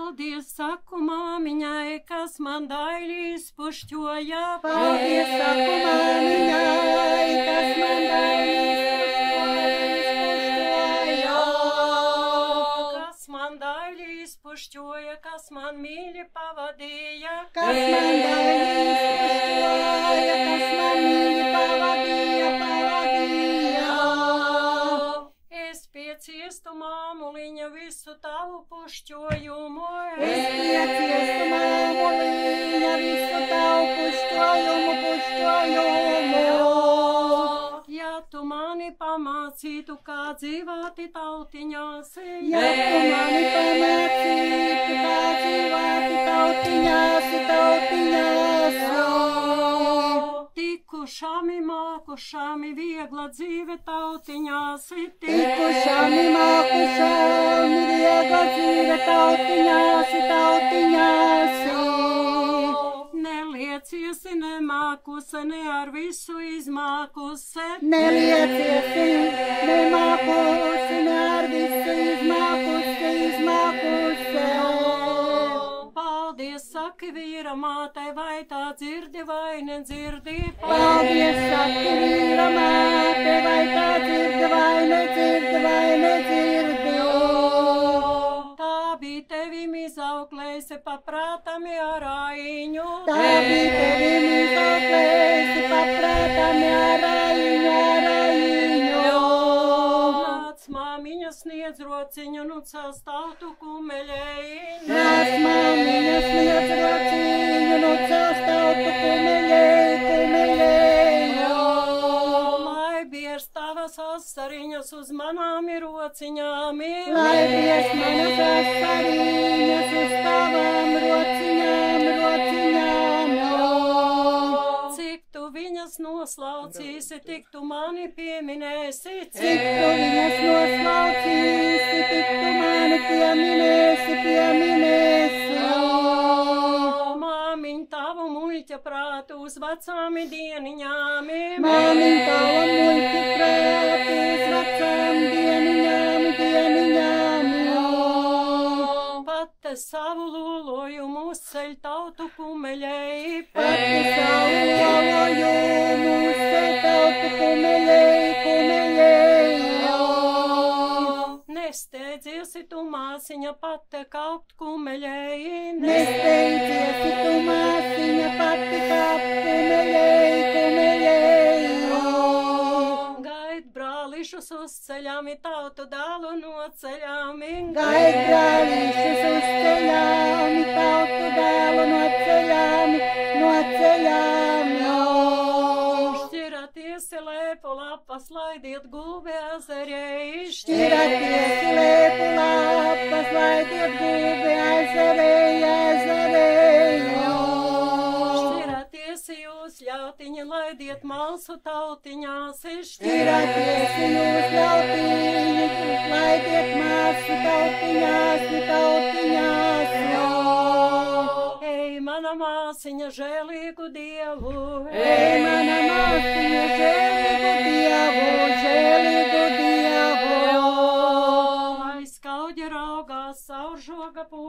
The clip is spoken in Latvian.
Paldies, saku māmiņai, kas man dailīs pušķoja. Paldies, saku māmiņai, kas man dailīs pušķoja. Kas man mīļi pavadīja. Kas man dailīs pušķoja, kas man mīļi pavadīja. Es pieciestu māmuliņa visu tavu pušķojumu. Es pieciestu māmuliņa visu tavu pušķojumu. Ja tu mani pamācītu, kā dzīvāti tautiņās. Ja tu mani pamācītu, kā dzīvāti tautiņās. Tikušami, mākušami, viegla dzīve tautiņās. Tikušami, mākušami, viegla dzīve tautiņās. Nelieciesi nemākuse, ne ar visu izmākuse. Nelieciesi nemākuse, ne ar visu izmākuse. Paldies, saki vīra mātei, vai tā dzirdi vai nedzirdi. Paldies, saki vīra mātei, vai tā dzirdi vai nedzirdi. Tā bija tevim izauklēsi paprātami ar aiņu. Tā bija tevim izauklēsi paprātami ar aiņu. Nāc, māmiņa sniedz rociņu, nu cels tautu kumeļēji. Nāc, māmiņa sniedz rociņu, nu cels tautu kumeļēji. Lai biers tavas asariņas uz manām rociņām. Lai biers manas asariņas uz tavām rociņām. Cik tu viņas noslaucīsi, tik tu mani pieminēsi. Cik tu viņas noslaucīsi, tik tu mani pieminēsi. Māmiņ tavu muļķa prātu uz vecām dieniņām. Māmiņ tavu muļķa prātu uz vecām dieniņām. Pat savu lūlojumu uzceļ tautu kumeļēji. Pati savu lūlojumu uzceļ tautu kumeļēji. Nesteidziesi tu māsiņa pati kāpt kumeļēji. Nesteidziesi tu māsiņa pati kāpt kumeļēji. Gaid brālišus uz ceļām, tautu dālu no ceļām. Gaid brālišus uz ceļām, tautu dālu no ceļām. Šķiratiesi lēpu lapas, laidiet gulbi ezerei. Šķiratiesi lēpu lapas, laidiet gulbi ezerei. Šķiratiesi jūs ļautiņi, laidiet malsu tautiņās. Šķiratiesi jūs ļautiņi, laidiet malsu tautiņās. Ej, mana māsiņa, žēlīgu Dievu. Ej, mana māsiņa, žēlīgu Dievu. Lai skaudja raugās savu žoga pū